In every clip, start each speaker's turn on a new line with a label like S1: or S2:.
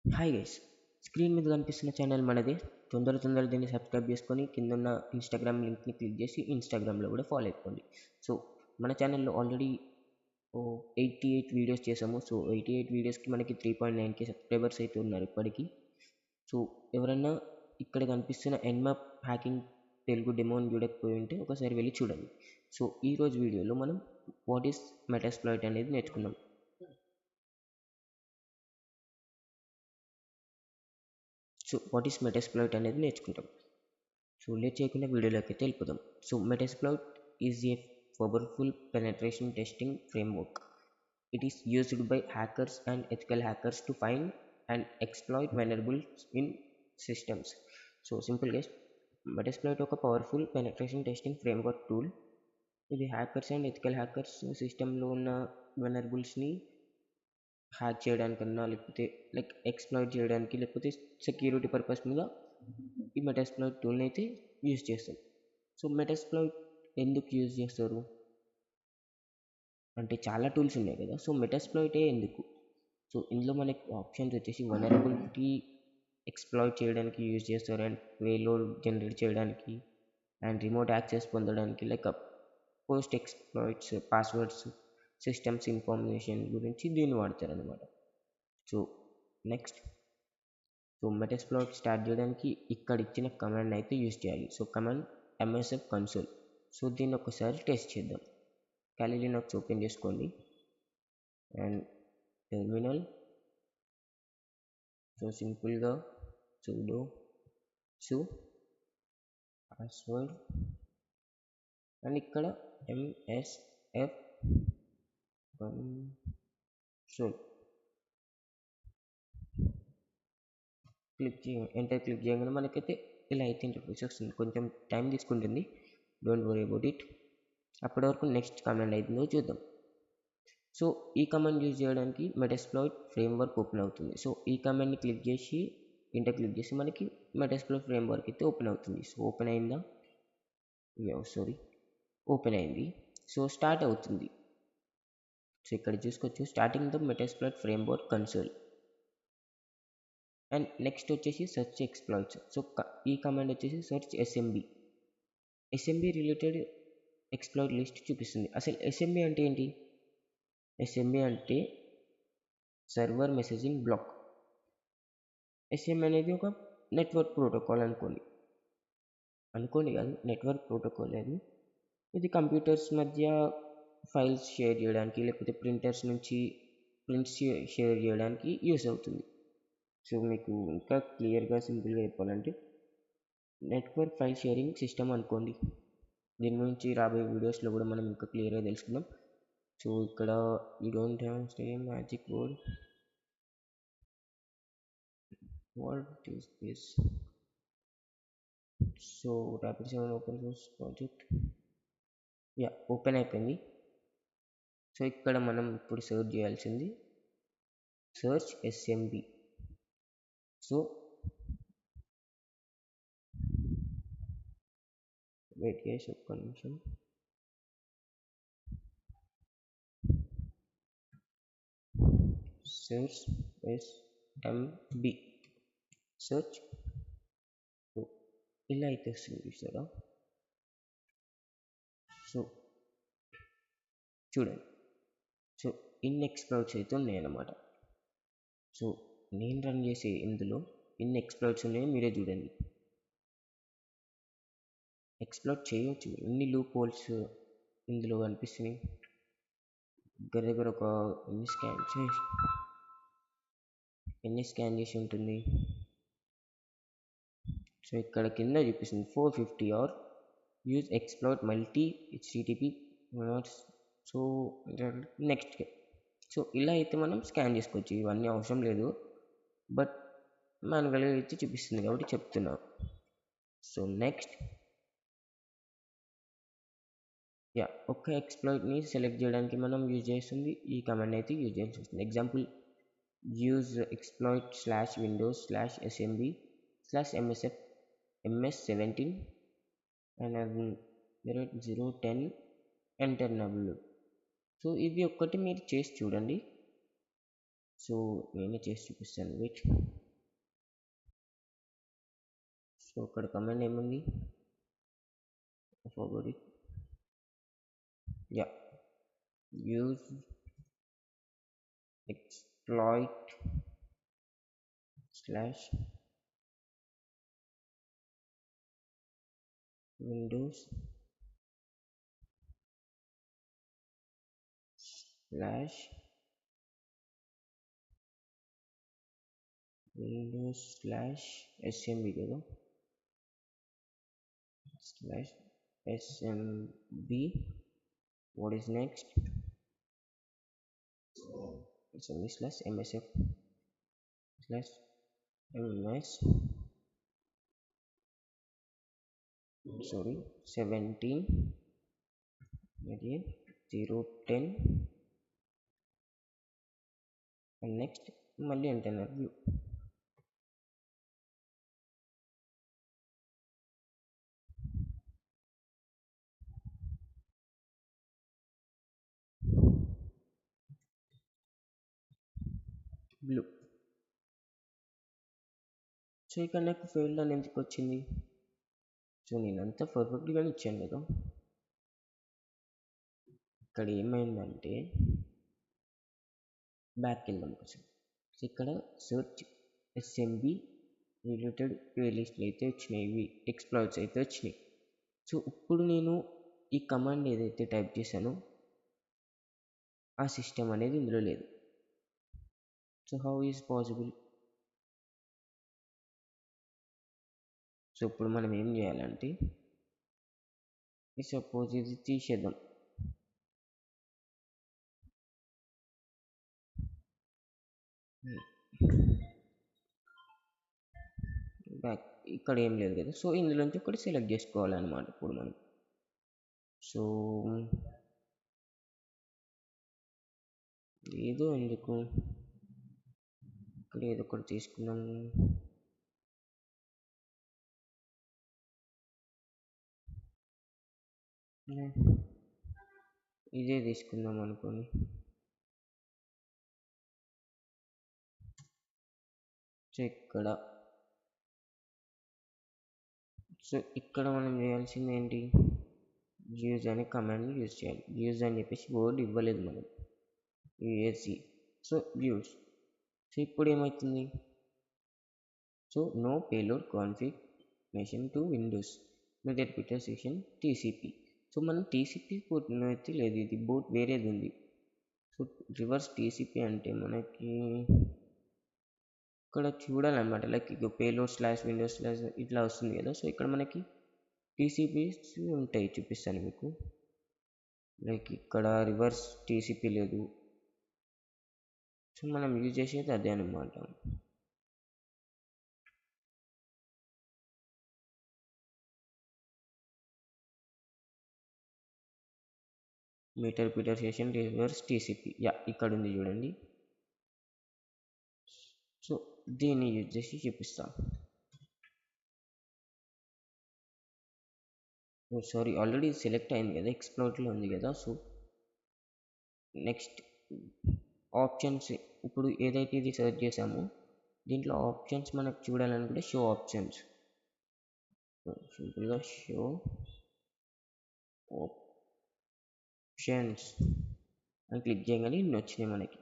S1: Hi guys, screen మీద కనిపిస్తున్న channel మనదే. తొందర దీన్ని సబ్స్క్రైబ్ చేసుకొని కింద ఉన్న ఇన్స్టాగ్రామ్ లింక్ని క్లిక్ చేసి ఇన్స్టాగ్రామ్లో కూడా ఫాలో అయిపోండి. సో మన ఛానల్లో ఆల్రెడీ 88 వీడియోస్ చేసాము. సో 88 వీడియోస్కి మనకి 3.9K సబ్స్క్రైబర్స్ అయితే ఉన్నారు ఇప్పటికి. సో ఎవరన్నా ఇక్కడ కనిపిస్తున్న ఎన్మాప్ హ్యాకింగ్ తెలుగు డెమోని చూడకపోయి ఉంటే ఒకసారి వెళ్ళి చూడండి. సో ఈరోజు వీడియోలో మనం వాట్ ఈస్ మెటాస్ప్లాయిట్ అనేది నేర్చుకుందాం. సో వాట్ ఈస్ మెటాస్ప్లాయిట్ అనేది నేర్చుకుంటాం. సో లేట్ చేయకుండా వీడియోలోకి అయితే వెళ్ళిపోదాం. So Metasploit is a powerful penetration testing framework. It is used by hackers and ethical hackers to find and exploit vulnerabilities in systems. So సింపుల్గా మెటాస్ప్లాయిట్ ఒక powerful penetration testing framework tool. ఇది hackers and ethical hackers సిస్టంలో ఉన్న వనరబుల్స్ని hack చేయడానికన్నా లేకపోతే exploit చేయడానికి లేకపోతే security purpose మీద ఈ మెటాస్ప్లాయిట్ టూల్ని అయితే యూజ్ చేస్తాం. సో మెటాస్ప్లాయిట్ ఎందుకు యూజ్ చేస్తారు అంటే చాలా టూల్స్ ఉన్నాయి కదా. సో మెటాస్ప్లాయిటే ఎందుకు? సో ఇందులో మనకి ఆప్షన్స్ వచ్చేసి వనరబిలిటీ ఎక్స్ప్లాయిట్ చేయడానికి యూజ్ చేస్తారు, అండ్ పేలోడ్ జనరేట్ చేయడానికి, అండ్ రిమోట్ యాక్సెస్ పొందడానికి, post exploits, passwords, systems information గురించి దీన్ని వాడతారు అనమాట. సో నెక్స్ట్, సో మెటాస్ప్లాయిట్ స్టార్ట్ చేయడానికి ఇక్కడ ఇచ్చిన కమాండ్ అయితే యూజ్ చేయాలి. So command MSF console. So దీన్ని ఒకసారి టెస్ట్ చేద్దాం. Kali Linux ఓపెన్ చేసుకోండి అండ్ టెర్మినల్. సో సింపుల్గా sudo su పాస్వర్డ్ అండ్ ఇక్కడ MSF కన్సోల్ క్లిక్ చేయండి. ఎంటర్ క్లిక్ చేయగానే మనకైతే ఇలా అయితే ఇంటర్ఫేస్ వస్తుంది. కొంచెం టైం తీసుకుంటుంది, డోంట్ వరీ అబౌట్ ఇట్. అప్పటి వరకు నెక్స్ట్ కమాండ్ అవుతుందో చూద్దాం. సో ఈ కమాండ్ యూజ్ చేయడానికి మెటాస్ప్లాయిట్ ఫ్రేమ్వర్క్ ఓపెన్ అవుతుంది. సో ఈ కమాండ్ని క్లిక్ చేసి ఇంటర్ క్లిక్ చేసి మనకి మెటాస్ప్లాయిట్ ఫ్రేమ్వర్క్ అయితే ఓపెన్ అవుతుంది. సో ఓపెన్ అయిందా? ఓపెన్ అయింది. సో స్టార్ట్ అవుతుంది. సో ఇక్కడ చూసుకోవచ్చు starting the Metasploit framework console. And next వచ్చేసి సెర్చ్ ఎక్స్ప్లాయిట్స్. సో ఈ కమాండ్ వచ్చేసి search SMB related exploit list చూపిస్తుంది. అసలు ఎస్ఎంబి అంటే ఏంటి? ఎస్ఎంబి అంటే సర్వర్ మెసేజింగ్ బ్లాక్. ఎస్ఎంబి అనేది ఒక నెట్వర్క్ ప్రోటోకాల్ అనుకోండి కాదు, నెట్వర్క్ ప్రోటోకాల్ అది. ఇది కంప్యూటర్స్ మధ్య ఫైల్స్ షేర్ చేయడానికి లేకపోతే ప్రింటర్స్ నుంచి ప్రింట్స్ షేర్ చేయడానికి యూస్ అవుతుంది. సో మీకు ఇంకా క్లియర్గా సింపుల్గా చెప్పాలంటే నెట్వర్క్ ఫైల్ షేరింగ్ సిస్టమ్ అనుకోండి. దీని గురించి రాబోయే వీడియోస్లో కూడా మనం ఇంకా క్లియర్గా తెలుసుకుందాం. సో ఇక్కడ you don't have same magic word. What is this? So Rapid7 open source project open అయిపోయింది. సో ఇక్కడ మనం ఇప్పుడు సెర్చ్ చేయాల్సింది సెర్చ్ ఎస్ఎంబి. సో వెయిట్ చేసి ఒక్క నిమిషం. Search SMB search. సో ఇలా అయితే వస్తుంది చూసారా? సో చూడండి, సో ఇన్ ఎక్స్ప్లాయిట్స్ అయితే ఉన్నాయన్నమాట. సో నేను రన్ చేసే ఇందులో ఇన్ ఎక్స్ప్లాయిట్స్ ఉన్నాయో మీరే చూడండి. ఎక్స్ప్లోర్ చేయవచ్చు. ఎన్ని లూప్ హోల్స్ ఇందులో కనిపిస్తున్నాయి. దగ్గర ఒక ఎన్ని స్కాన్ చేసి ఉంటుంది. సో ఇక్కడ కింద చూపిస్తుంది 450 are use explore multi HTTP. So next, so ఇలా అయితే మనం స్కాన్ చేసుకోవచ్చు. ఇవన్నీ అవసరం లేదు, బట్ మాన్యువల్గా అయితే చూపిస్తుంది కాబట్టి చెప్తున్నా. సో నెక్స్ట్, ఒక్క ఎక్స్ప్లాయిట్ని సెలెక్ట్ చేయడానికి మనం యూజ్ చేస్తుంది ఈ కమాండ్ అయితే యూజ్ చేయాల్సి వస్తుంది. Example, use exploit /windows/smb/msf ms17 and 010 enter నబుల్. సో ఇది ఒక్కటి మీరు చేసి చూడండి. సో నేనే చేసి చూపిస్తాను వెయిట్. సో ఇక్కడ కమాండ్ ఏముంది, forward it, yeah, use exploit slash windows slash smb కదా, slash smb. what is next, smb slash msf slash ms, sorry 17 again 010 and next మళ్ళీ అంటున్నారు view. బ్లూ. సో ఇక్కడ నాకు ఫెయిల్డ్ అని ఎందుకు వచ్చింది, సో నేను అంతా పర్ఫెక్ట్గానే ఇచ్చాను కదా. ఇక్కడ ఏమైందంటే బ్యాక్ వెళ్దాం కోసం, సో ఇక్కడ సెర్చ్ ఎస్ఎంబి రిలేటెడ్ ప్లేలిస్ట్లు అయితే వచ్చినాయి, ఇవి ఎక్స్ప్లాయిట్స్ అయితే వచ్చినాయి. సో ఇప్పుడు నేను ఈ కమాండ్ ఏదైతే టైప్ చేశానో ఆ సిస్టమ్ అనేది ఇందులో లేదు. So how is possible, so ఇప్పుడు మనం ఏం చేయాలంటే సపోజ్ ఇది తీసేద్దాం, బ్యాక్ ఇక్కడ ఏం లేదు కదా. సో ఇందులోంచి ఒకటి సెలెక్ట్ చేసుకోవాలన్నమాట ఇప్పుడు మనం. సో ఏదో ఎందుకు ఇక్కడ ఏదో ఒకటి తీసుకుందాం, ఇదే తీసుకుందాం అనుకోని. సో ఇక్కడ మనం చేయాల్సింది ఏంటి, యూజ్ అనే కమాండ్ని యూజ్ చేయాలి. యూజ్ అని చెప్పేసి వర్డ్ ఇవ్వలేదు మనం, యూఎస్సి. So use. సో ఇప్పుడు ఏమవుతుంది, so no payload configuration to Windows with repeater section TCP. So మనం టీసీపీ అయితే లేదు, ఇది బోట్ వేరేది ఉంది. సో రివర్స్ టీసీపీ అంటే మనకి ఇక్కడ చూడాలన్నమాట, లైక్ ఇక పేలోడ్ స్లాష్ విండోస్ స్లాష్ ఇట్లా వస్తుంది కదా. సో ఇక్కడ మనకి టీసీపీస్ ఉంటాయి, చూపిస్తాను మీకు. లైక్ ఇక్కడ రివర్స్ టీసీపీ లేదు, సో మనం యూజ్ చేసేది అదే అనమాట. Meter repeater session reverse TCP, yeah ఇక్కడ ఉంది చూడండి. సో దీన్ని యూజ్ చేసి చూపిస్తాం. సారీ ఆల్రెడీ సెలెక్ట్ అయింది కదా, ఎక్స్ప్లోర్లో ఉంది కదా. సో నెక్స్ట్ ఆప్షన్స్, ఇప్పుడు ఏదైతే ఇది సెర్చ్ చేసామో దీంట్లో ఆప్షన్స్ మనకు చూడాలనుకుంటే షో ఆప్షన్స్, సింపుల్గా షో ఆప్షన్స్ అని క్లిక్ చేయగానే ఇన్ని వచ్చినాయి మనకి.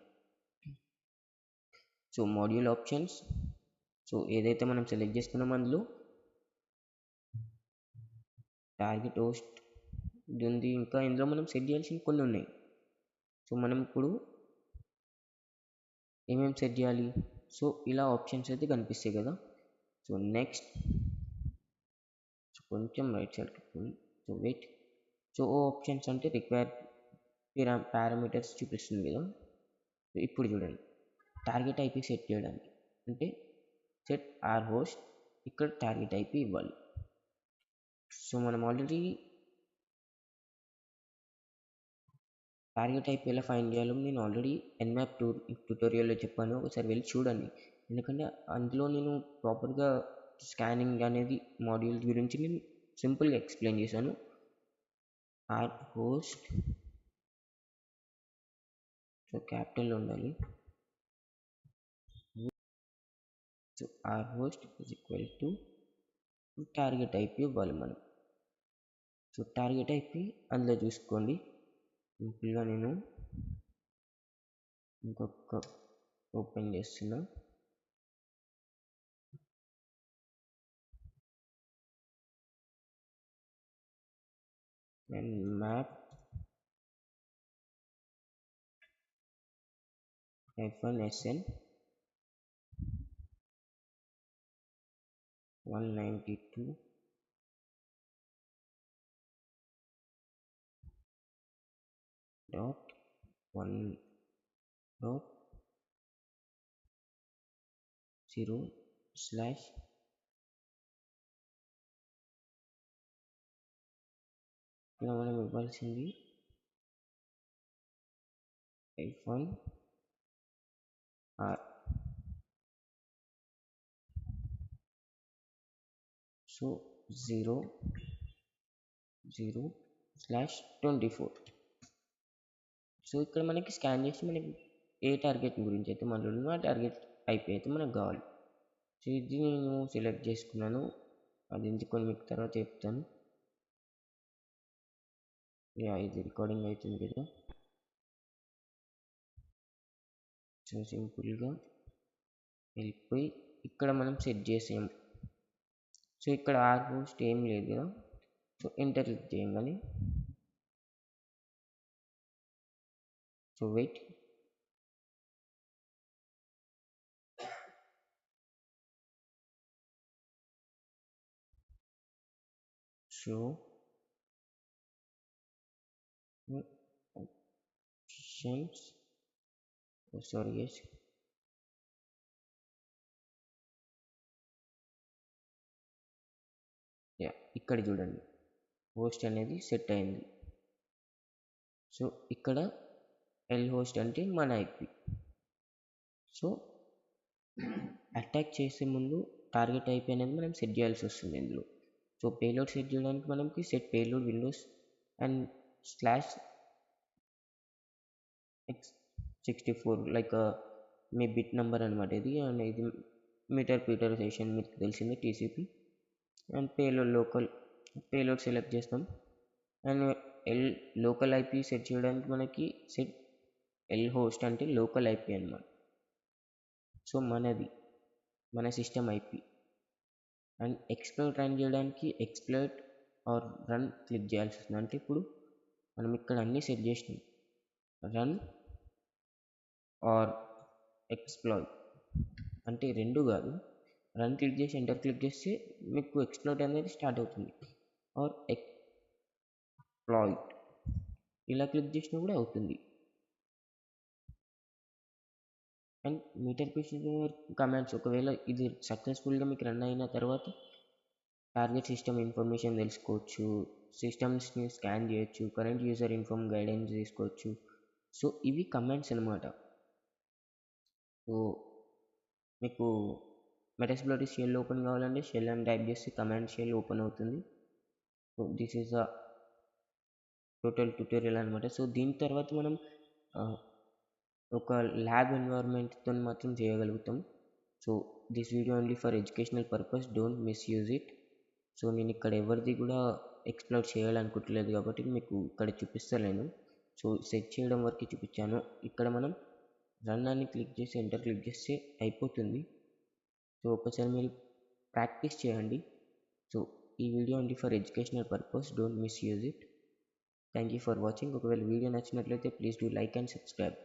S1: సో మాడ్యూల్ ఆప్షన్స్, సో ఏదైతే మనం సెలెక్ట్ చేసుకున్నామో అందులో టార్గెట్ హోస్ట్ ఇది ఉంది, ఇంకా ఇందులో మనం సెట్ చేయాల్సిన కొన్ని ఉన్నాయి. సో మనం ఇప్పుడు ఏమేమి సెట్ చేయాలి, సో ఇలా ఆప్షన్స్ అయితే కనిపిస్తాయి కదా. సో నెక్స్ట్ కొంచెం right side, so wait. So options అంటే రిక్వైర్డ్ పారామీటర్స్ చూపిస్తుంది కదా. ఇప్పుడు చూడండి, టార్గెట్ ఐపీ సెట్ చేయడానికి అంటే సెట్ ఆర్ హోస్ట్, ఇక్కడ టార్గెట్ ఐపీ ఇవ్వాలి. సో మనం ఆల్రెడీ టార్గెట్ ఐపీ ఎలా ఫైండ్ చేయాలో నేను ఆల్రెడీ ఎన్మ్యాప్ ట్యూటోరియల్లో చెప్పాను, ఒకసారి వెళ్ళి చూడండి. ఎందుకంటే అందులో నేను ప్రాపర్గా స్కానింగ్ అనేది మాడ్యూల్ గురించి నేను సింపుల్గా ఎక్స్ప్లెయిన్ చేశాను. ఆర్ హోస్ట్, సో క్యాపిటల్లో ఉండాలి, so R host is equal to target IP ఇవ్వాలి మనం. సో టార్గెట్ ఐపీ అందులో చూసుకోండి. సింపుల్గా నేను ఇంకొక ఓపెన్ చేస్తున్నా. And map -sn 192 dot 1 dot 0 slash ఇక్కడ మనం ఇవ్వాల్సింది -r. సో 0/24. సో ఇక్కడ మనకి స్కాన్ చేసి మనకి ఏ టార్గెట్ గురించి అయితే మాట్లాడుతుందో ఆ టార్గెట్ ఐపీ అయితే మనకు కావాలి. సో ఇది నేను సెలెక్ట్ చేసుకున్నాను. అది ఎందుకొని మీకు తర్వాత చెప్తాను. ఇది రికార్డింగ్ అవుతుంది కదా. సో సింపుల్గా వెళ్ళిపోయి ఇక్కడ మనం సెట్ చేసాము. సో ఇక్కడ ఆర్ హోస్ట్ ఏం లేదు కదా. సో ఎంటర్ క్లిక్ చేయగానే so wait, show options. Sorry guys, ఇక్కడ చూడండి హోస్ట్ అనేది సెట్ అయింది. సో ఇక్కడ ఎల్ హోస్ట్ అంటే మన ఐపీ. సో అటాక్ చేసే ముందు టార్గెట్ ఐపీ అనేది మనం సెట్ చేయాల్సి వస్తుంది ఇందులో. సో పేలోడ్ సెట్ చేయడానికి మనకి set payload Windows and /x64 like me bit number అనమాట ఇది. అండ్ ఇది మీటర్ పీటర్ సెషన్ మీకు తెలిసింది టీసీపీ. అండ్ పేలోడ్ సెలెక్ట్ చేస్తాం. అండ్ లోకల్ ఐపీ సెట్ చేయడానికి మనకి సెట్ ఎల్ హోస్ట్ అంటే లోకల్ ఐపీ అన్నమాట. సో మన system IP. And exploit run చేయడానికి ఎక్స్ప్లోయిట్ ఆర్ రన్ క్లిక్ చేయాల్సి వస్తుంది. అంటే ఇప్పుడు మనం ఇక్కడ అన్నీ సెట్ చేసినాం, రన్ ఆర్ ఎక్స్ప్లోయిట్ అంటే రెండు కాదు. రన్ క్లిక్ చేసి ఎంటర్ క్లిక్ చేస్తే మీకు ఎక్స్ప్లోయిట్ అనేది స్టార్ట్ అవుతుంది. ఆర్ ఎక్స్ప్లాయిట్ ఇలా క్లిక్ చేసినా కూడా అవుతుంది. అండ్ మీటర్ పీటర్ కమాండ్స్ ఒకవేళ ఇది సక్సెస్ఫుల్గా మీకు రన్ అయిన తర్వాత టార్గెట్ సిస్టమ్ ఇన్ఫర్మేషన్ తెలుసుకోవచ్చు, సిస్టమ్స్ని స్కాన్ చేయొచ్చు, కరెంట్ యూజర్ ఇన్ఫార్మ్ గైడెన్స్ తీసుకోవచ్చు. సో ఇవి కమాండ్స్ అనమాట. సో మీకు మెటాస్ప్లోయిట్ షెల్ ఓపెన్ కావాలంటే షెల్ అని టైప్ చేస్తే కమాండ్ షెల్ ఓపెన్ అవుతుంది. So this is a total tutorial అనమాట. సో దీని తర్వాత మనం ఒక ల్యాబ్ ఎన్వైర్న్మెంట్తో మాత్రం చేయగలుగుతాం. So this video only for educational purpose, don't misuse it. So నేను ఇక్కడ ఎవరిది కూడా ఎక్స్ప్లోర్ చేయాలనుకుంటలేదు కాబట్టి మీకు ఇక్కడ చూపిస్తలేను. సో సెట్ చేయడం వరకు చూపించాను. ఇక్కడ మనం రన్ అని క్లిక్ చేసి ఎంటర్ క్లిక్ చేస్తే అయిపోతుంది. సో ఒకసారి మీరు ప్రాక్టీస్ చేయండి. సో ఈ video only for educational purpose, don't misuse it. Thank you for watching. ఒకవేళ వీడియో నచ్చినట్లయితే please do like and subscribe.